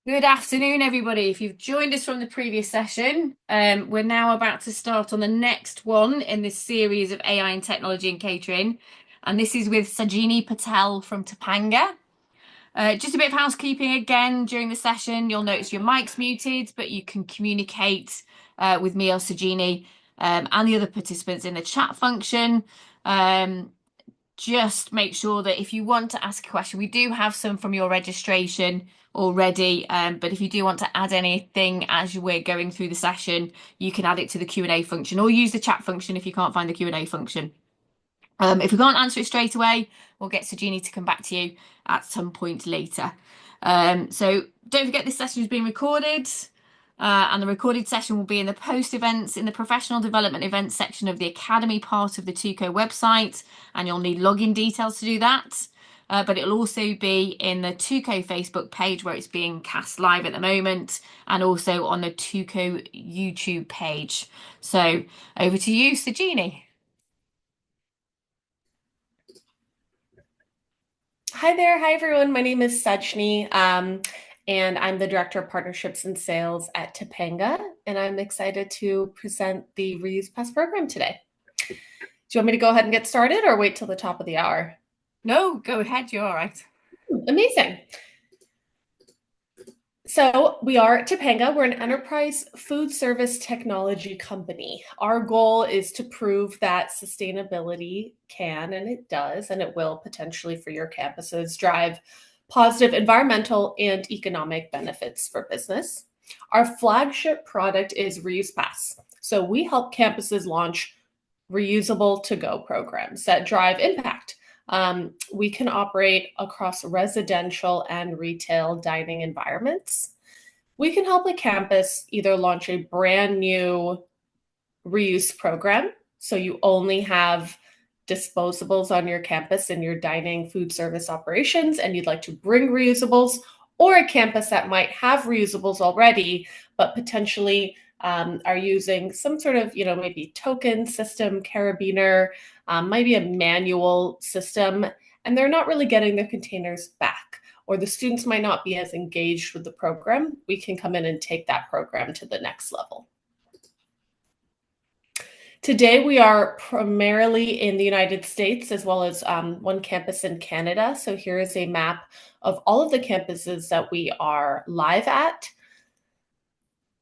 Good afternoon, everybody. If you've joined us from the previous session, we're now about to start on the next one in this series of AI and technology and catering. And this is with Sajni Patel from Topanga. Just a bit of housekeeping again during the session. You'll notice your mic's muted, but you can communicate with me or Sajini and the other participants in the chat function. Just make sure that if you want to ask a question, we do have some from your registration already, but if you do want to add anything as we're going through the session, you can add it to the Q&A function or use the chat function if you can't find the Q&A function. If we can't answer it straight away, we'll get Sajini to come back to you at some point later. So don't forget this session is being recorded. And the recorded session will be in the post events in the professional development events section of the Academy part of the TUCO website, and you'll need login details to do that. But it'll also be in the TUCO Facebook page where it's being cast live at the moment, and also on the TUCO YouTube page. So over to you, Sajini. Hi there. Hi, everyone. My name is Sajni, and I'm the Director of Partnerships and Sales at Topanga, and I'm excited to present the Reuse Pass program today. Do you want me to go ahead and get started or wait till the top of the hour? No, go ahead. You're all right. Amazing. So we are at Topanga. We're an enterprise food service technology company. Our goal is to prove that sustainability can, and it does, and it will potentially for your campuses drive positive environmental and economic benefits for business. Our flagship product is Reuse Pass. So we help campuses launch reusable to-go programs that drive impact. We can operate across residential and retail dining environments. We can help a campus either launch a brand new reuse program, so you only have disposables on your campus in your dining food service operations and you'd like to bring reusables, or a campus that might have reusables already, but potentially are using some sort of, maybe token system, carabiner, maybe a manual system, and they're not really getting their containers back, or the students might not be as engaged with the program. We can come in and take that program to the next level. Today, we are primarily in the United States as well as one campus in Canada. So here is a map of all of the campuses that we are live at.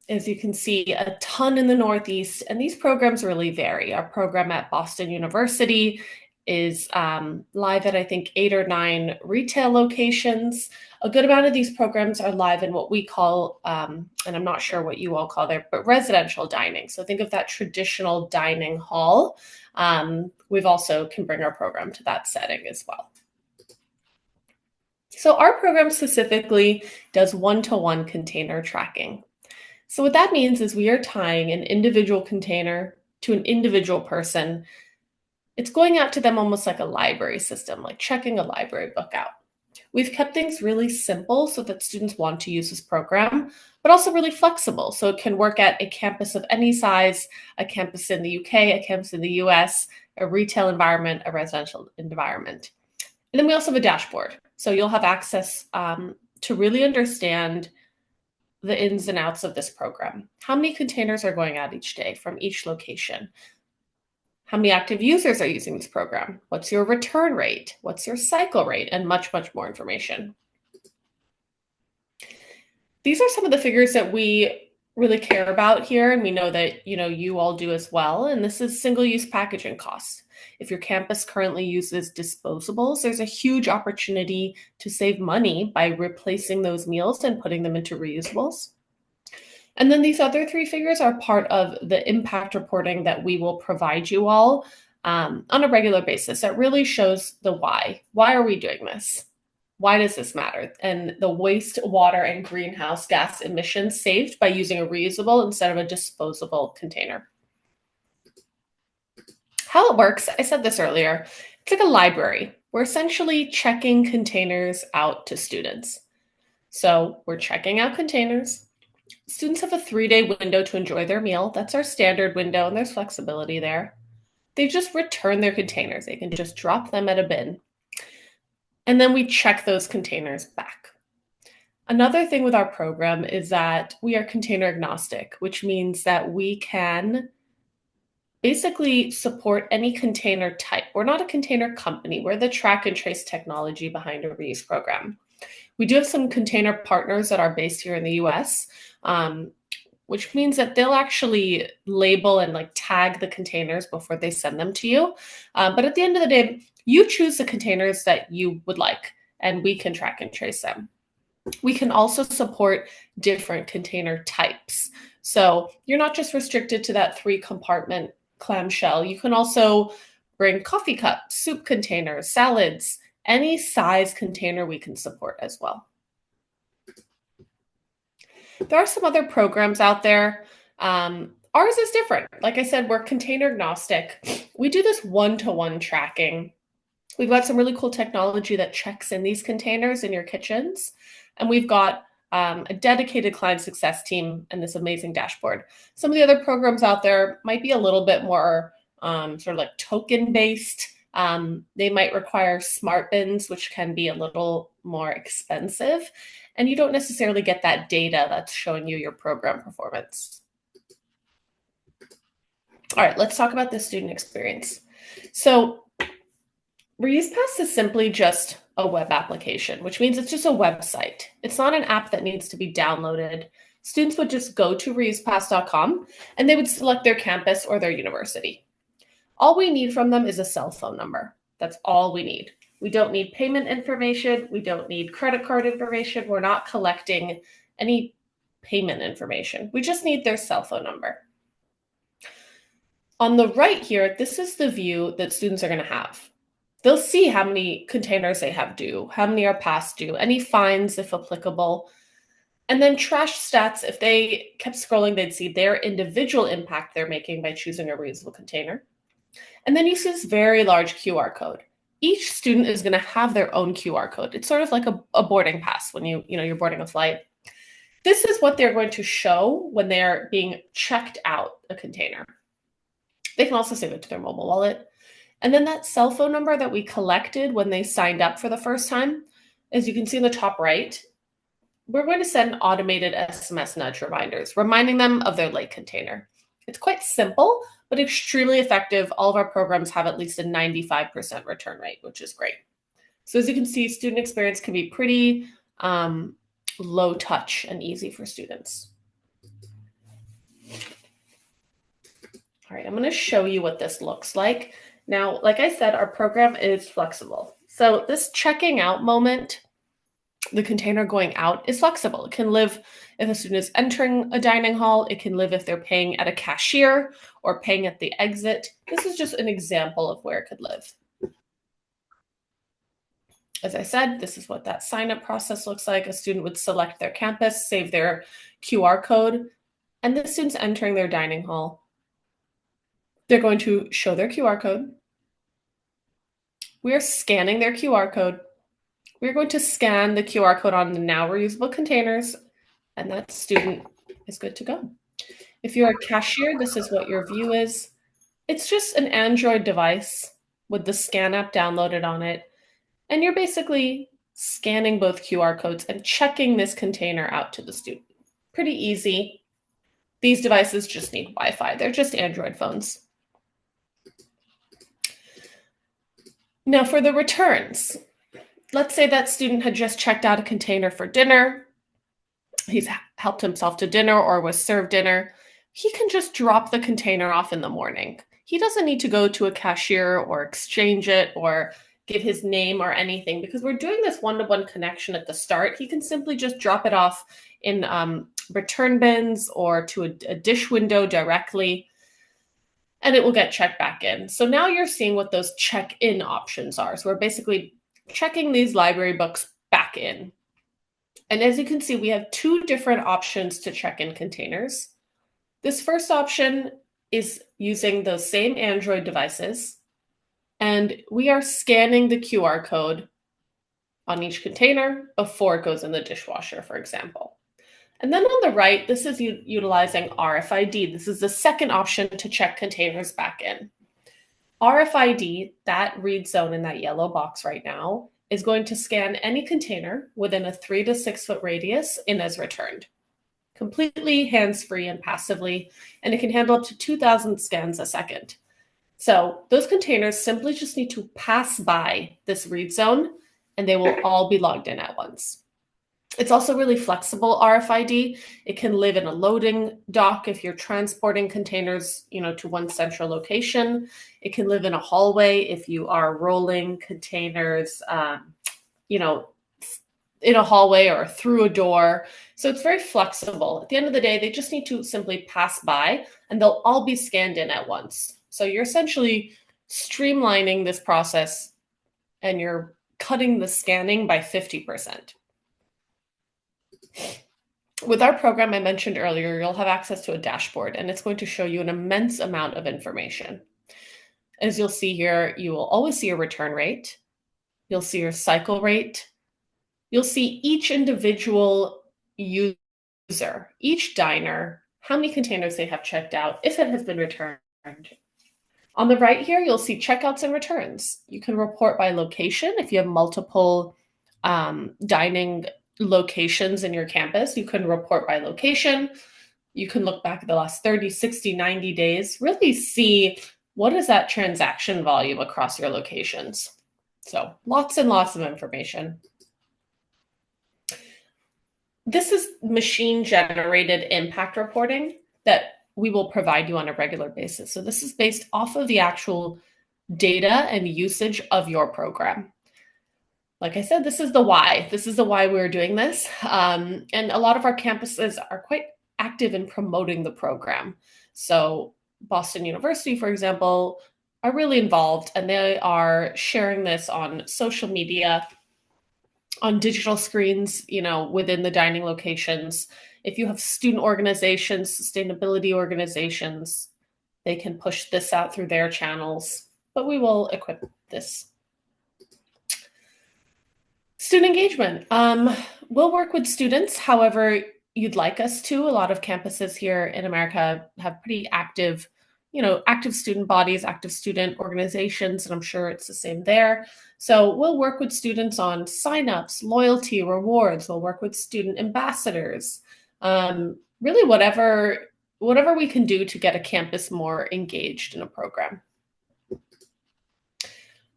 As you can see, a ton in the Northeast, and these programs really vary. Our program at Boston University is live at, I think, 8 or 9 retail locations. A good amount of these programs are live in what we call, and I'm not sure what you all call there, but residential dining. So think of that traditional dining hall. We've also can bring our program to that setting as well. So our program specifically does one-to-one container tracking. So what that means is we are tying an individual container to an individual person. It's going out to them almost like a library system, like checking a library book out. We've kept things really simple so that students want to use this program, but also really flexible. So it can work at a campus of any size, a campus in the UK, a campus in the US, a retail environment, a residential environment. And then we also have a dashboard. So you'll have access to really understand the ins and outs of this program. How many containers are going out each day from each location? How many active users are using this program? What's your return rate? What's your cycle rate? And much, much more information. These are some of the figures that we really care about here, and we know that you all do as well. And this is single-use packaging costs. If your campus currently uses disposables, there's a huge opportunity to save money by replacing those meals and putting them into reusables. And then these other 3 figures are part of the impact reporting that we will provide you all on a regular basis. That really shows the why. Why are we doing this? Why does this matter? And the waste, water, and greenhouse gas emissions saved by using a reusable instead of a disposable container. How it works, I said this earlier, it's like a library. We're essentially checking containers out to students. So we're checking out containers. Students have a 3-day window to enjoy their meal. That's our standard window, and there's flexibility there. They just return their containers. They can just drop them at a bin. And then we check those containers back. Another thing with our program is that we are container agnostic, which means that we can basically support any container type. We're not a container company. We're the track and trace technology behind a reuse program. We do have some container partners that are based here in the US, which means that they'll actually label and like tag the containers before they send them to you. But at the end of the day, you choose the containers that you would like, and we can track and trace them. We can also support different container types. So you're not just restricted to that 3-compartment clamshell. You can also bring coffee cups, soup containers, salads, any size container we can support as well. There are some other programs out there. Ours is different. Like I said, we're container agnostic. We do this one-to-one tracking. We've got some really cool technology that checks in these containers in your kitchens. And we've got a dedicated client success team and this amazing dashboard. Some of the other programs out there might be a little bit more sort of like token based. They might require smart bins, which can be a little more expensive. And you don't necessarily get that data that's showing you your program performance. All right, let's talk about the student experience. So ReusePass is simply just a web application, which means it's just a website. It's not an app that needs to be downloaded. Students would just go to reusepass.com and they would select their campus or their university. All we need from them is a cell phone number. That's all we need. We don't need payment information. We don't need credit card information. We're not collecting any payment information. We just need their cell phone number. On the right here, this is the view that students are going to have. They'll see how many containers they have due, how many are past due, any fines if applicable, and then trash stats. If they kept scrolling, they'd see their individual impact they're making by choosing a reusable container. And then you see this very large QR code. Each student is going to have their own QR code. It's sort of like a boarding pass when you're boarding a flight. This is what they're going to show when they're being checked out a container. They can also save it to their mobile wallet. And then that cell phone number that we collected when they signed up for the first time, as you can see in the top right, we're going to send automated SMS nudge reminders, reminding them of their late container. It's quite simple, but extremely effective. All of our programs have at least a 95% return rate, which is great. So as you can see, student experience can be pretty low touch and easy for students. All right, I'm going to show you what this looks like. Now, like I said, our program is flexible. So this checking out moment, the container going out, is flexible. It can live if a student is entering a dining hall. It can live if they're paying at a cashier or paying at the exit. This is just an example of where it could live. As I said, this is what that sign-up process looks like. A student would select their campus, save their QR code, and the student's entering their dining hall. They're going to show their QR code. We're scanning their QR code. We're going to scan the QR code on the now reusable containers, and that student is good to go. If you're a cashier, this is what your view is. It's just an Android device with the scan app downloaded on it, and you're basically scanning both QR codes and checking this container out to the student. Pretty easy. These devices just need Wi-Fi. They're just Android phones. Now for the returns, let's say that student had just checked out a container for dinner. He's helped himself to dinner or was served dinner. He can just drop the container off in the morning. He doesn't need to go to a cashier or exchange it or give his name or anything, because we're doing this one-to-one connection at the start. He can simply just drop it off in return bins or to a dish window directly, and it will get checked back in. So now you're seeing what those check-in options are. So we're basically checking these library books back in. And as you can see, we have two different options to check in containers. This first option is using those same Android devices, and we are scanning the QR code on each container before it goes in the dishwasher, for example. And then on the right, this is utilizing RFID. This is the second option to check containers back in. RFID, that read zone in that yellow box right now, is going to scan any container within a 3 to 6 foot radius in as returned, completely hands-free and passively, and it can handle up to 2,000 scans a second. So those containers simply just need to pass by this read zone, and they will all be logged in at once. It's also really flexible RFID. It can live in a loading dock if you're transporting containers, to one central location. It can live in a hallway if you are rolling containers, in a hallway or through a door. So it's very flexible. At the end of the day, they just need to simply pass by and they'll all be scanned in at once. So you're essentially streamlining this process and you're cutting the scanning by 50%. With our program I mentioned earlier, you'll have access to a dashboard and it's going to show you an immense amount of information. As you'll see here, you will always see your return rate. You'll see your cycle rate. You'll see each individual user, each diner, how many containers they have checked out, if it has been returned. On the right here, you'll see checkouts and returns. You can report by location. If you have multiple dining locations in your campus, you can report by location. You can look back at the last 30, 60, 90 days, really see what is that transaction volume across your locations. So lots and lots of information. This is machine-generated impact reporting that we will provide you on a regular basis. So this is based off of the actual data and usage of your program. Like I said, this is the why. This is the why we're doing this. And a lot of our campuses are quite active in promoting the program. So Boston University, for example, are really involved and they are sharing this on social media, on digital screens, within the dining locations. If you have student organizations, sustainability organizations, they can push this out through their channels, but we will equip this. Student engagement. We'll work with students however you'd like us to. A lot of campuses here in America have pretty active student bodies, active student organizations, and I'm sure it's the same there. So we'll work with students on signups, loyalty, rewards. We'll work with student ambassadors. Really whatever we can do to get a campus more engaged in a program.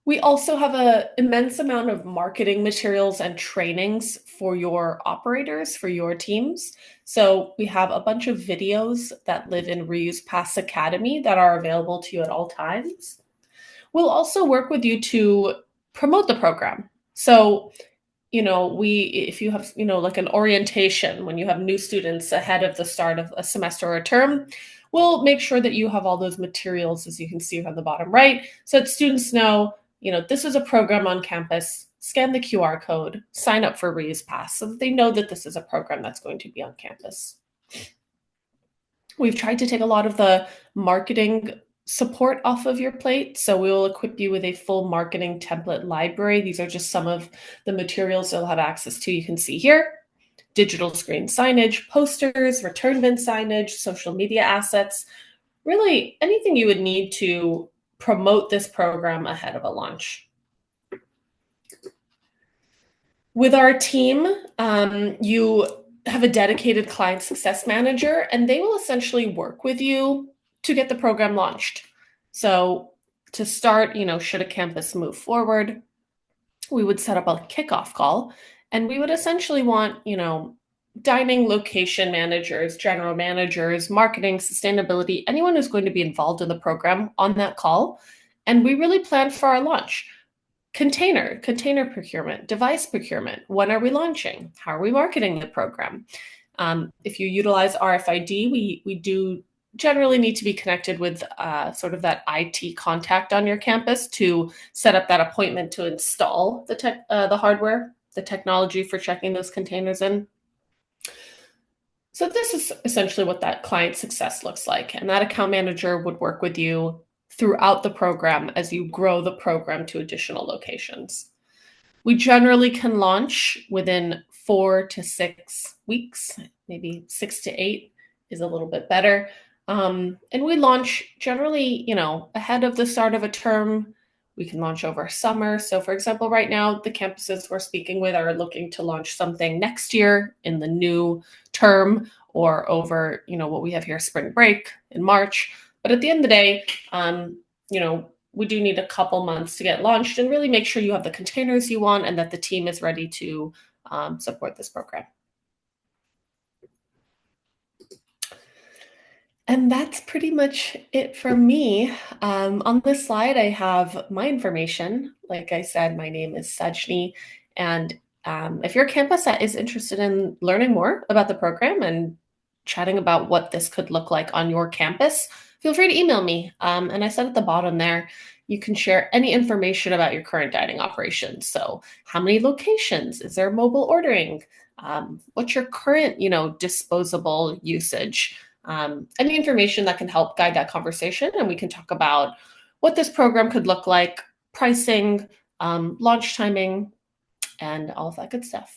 We also have an immense amount of marketing materials and trainings for your operators, for your teams. So we have a bunch of videos that live in Reuse Pass Academy that are available to you at all times. We'll also work with you to promote the program. So, if you have, like an orientation, when you have new students ahead of the start of a semester or a term, we'll make sure that you have all those materials, as you can see on the bottom right, so that students know, this is a program on campus, scan the QR code, sign up for Reuse Pass, so that they know that this is a program that's going to be on campus. We've tried to take a lot of the marketing support off of your plate, so we will equip you with a full marketing template library. These are just some of the materials you'll have access to. You can see here, digital screen signage, posters, return bin signage, social media assets, really anything you would need to promote this program ahead of a launch. With our team, you have a dedicated client success manager, and they will essentially work with you to get the program launched. So to start, should a campus move forward, we would set up a kickoff call, and we would essentially want, dining location managers, general managers, marketing, sustainability, anyone who's going to be involved in the program on that call. And we really plan for our launch. Container procurement, device procurement. When are we launching? How are we marketing the program? If you utilize RFID, we do generally need to be connected with sort of that IT contact on your campus to set up that appointment to install the hardware, the technology for checking those containers in. So this is essentially what that client success looks like. And that account manager would work with you throughout the program as you grow the program to additional locations. We generally can launch within 4 to 6 weeks, maybe 6 to 8 is a little bit better. And we launch generally, ahead of the start of a term. We can launch over summer. So, for example, right now, the campuses we're speaking with are looking to launch something next year in the new term or over, what we have here, spring break in March. But at the end of the day, we do need a couple months to get launched and really make sure you have the containers you want and that the team is ready to support this program. And that's pretty much it for me. On this slide, I have my information. Like I said, my name is Sajni. And if you're a campus that is interested in learning more about the program and chatting about what this could look like on your campus, feel free to email me. And I said at the bottom there, you can share any information about your current dining operations. So how many locations? Is there mobile ordering? What's your current, disposable usage? Any information that can help guide that conversation. And we can talk about what this program could look like, pricing, launch timing, and all of that good stuff.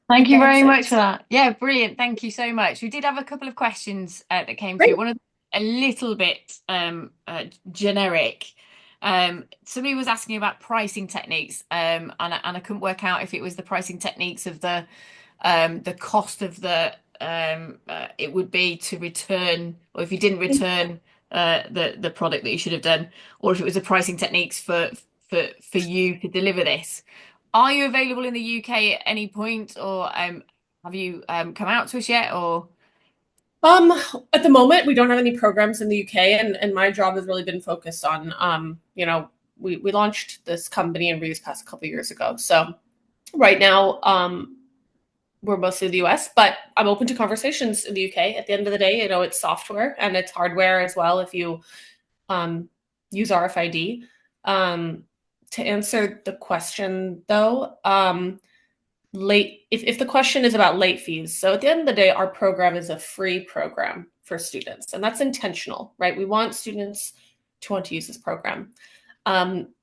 Thank you very That's much it. for that. Yeah, brilliant. Thank you so much. We did have a couple of questions that came through. Great. One of them, a little bit generic. Somebody was asking about pricing techniques, and I couldn't work out if it was the pricing techniques of the cost of it would be to return, or if you didn't return the product that you should have done, or if it was the pricing techniques for you to deliver this. Are you available in the UK at any point, or have you come out to us yet? Or Um, at the moment, we don't have any programs in the UK, and my job has really been focused on, we launched this company in Reuse Pass a couple of years ago. So right now, we're mostly the US, but I'm open to conversations in the UK. At the end of the day, it's software and it's hardware as well if you use RFID. To answer the question though, if the question is about late fees, so at the end of the day, our program is a free program for students, and that's intentional, right? We want students to want to use this program.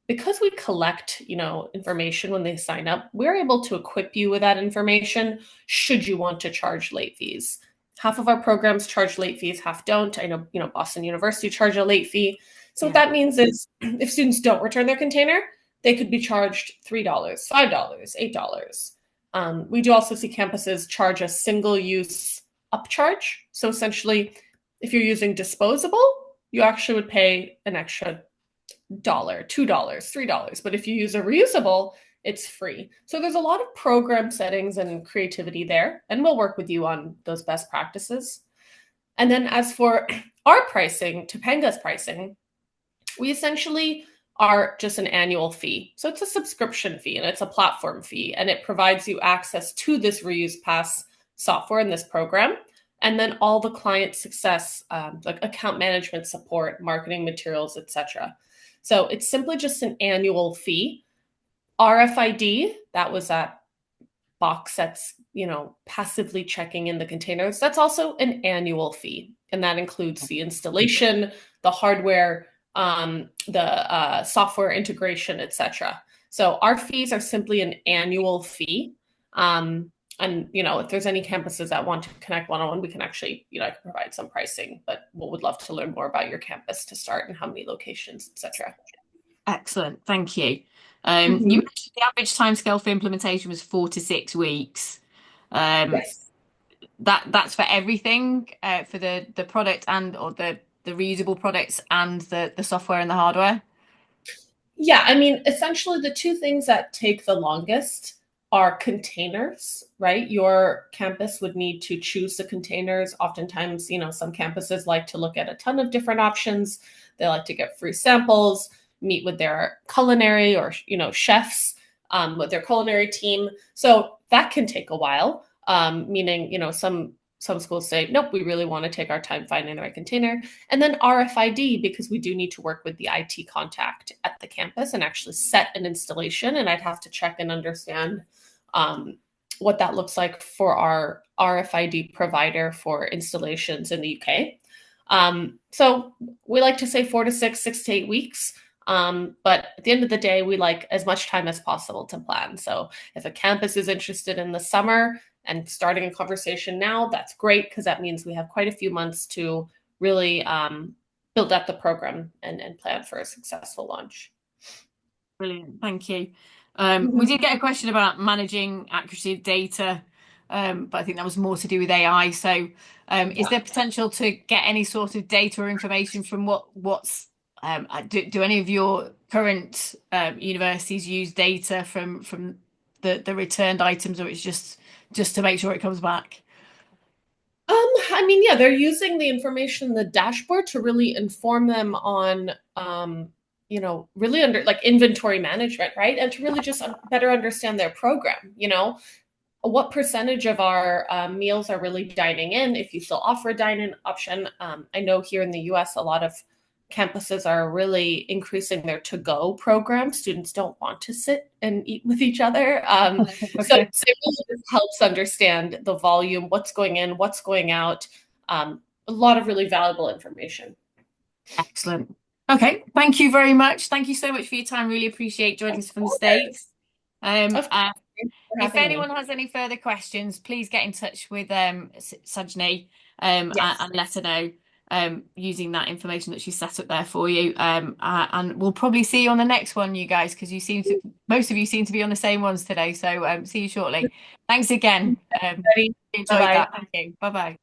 Because we collect, information when they sign up, we're able to equip you with that information should you want to charge late fees. Half of our programs charge late fees, half don't. I know, Boston University charge a late fee. So what yeah, that means is if students don't return their container, they could be charged $3, $5, $8. We do also see campuses charge a single-use upcharge. So essentially, if you're using disposable, you actually would pay an extra $1, $2, $3. But if you use a reusable, it's free. So there's a lot of program settings and creativity there, and we'll work with you on those best practices. And then as for our pricing, Topanga's pricing, we essentially are just an annual fee. So it's a subscription fee and it's a platform fee, and it provides you access to this Reuse Pass software in this program. And then all the client success, like account management support, marketing materials, etc. So it's simply just an annual fee. RFID, that was that box that's, passively checking in the containers. That's also an annual fee. And that includes the installation, the hardware, the software integration, etc. So our fees are simply an annual fee. And if there's any campuses that want to connect one-on-one, we can actually, I can provide some pricing, but we would love to learn more about your campus to start and how many locations, etc. excellent. Thank you. You Mm-hmm. mentioned the average timescale for implementation was 4 to 6 weeks. Um, Yes. that's for everything, for the product and or the reusable products and the software and the hardware. Yeah, I mean, essentially the two things that take the longest are containers, right? Your campus would need to choose the containers. Oftentimes, some campuses like to look at a ton of different options. They like to get free samples, meet with their culinary or, chefs, with their culinary team. So that can take a while, meaning, some schools say, nope, we really want to take our time finding the right container. And then RFID, because we do need to work with the IT contact at the campus and actually set an installation. And I'd have to check and understand what that looks like for our RFID provider for installations in the UK. So we like to say 4 to 6, 6 to 8 weeks. But at the end of the day, we like as much time as possible to plan. So if a campus is interested in the summer and starting a conversation now, that's great because that means we have quite a few months to really build up the program and plan for a successful launch. Brilliant. Thank you. We Mhm. did get a question about managing accuracy of data, but I think that was more to do with AI. So, is Yeah. there potential to get any sort of data or information from what's do any of your current universities use data from the returned items, or it's just to make sure it comes back? I mean, yeah, they're using the information in the dashboard to really inform them on, really under like inventory management, right? And to really just better understand their program, what percentage of our meals are really dining in if you still offer a dine-in option. I know here in the US, a lot of campuses are really increasing their to-go program. Students don't want to sit and eat with each other. So, Okay. so it really just helps understand the volume, what's going in, what's going out. A lot of really valuable information. Excellent. Okay. Thank you very much. Thank you so much for your time. Really appreciate joining Of us from the course. States. Um, Of course. uh, Thanks for If having anyone me. has any further questions, please get in touch with Sajni Yes. and let her know using that information that she's set up there for you. And we'll probably see you on the next one, you guys, because most of you seem to be on the same ones today. So see you shortly. Thanks again. Ready? Enjoyed Bye-bye. that. Thank you. Bye bye.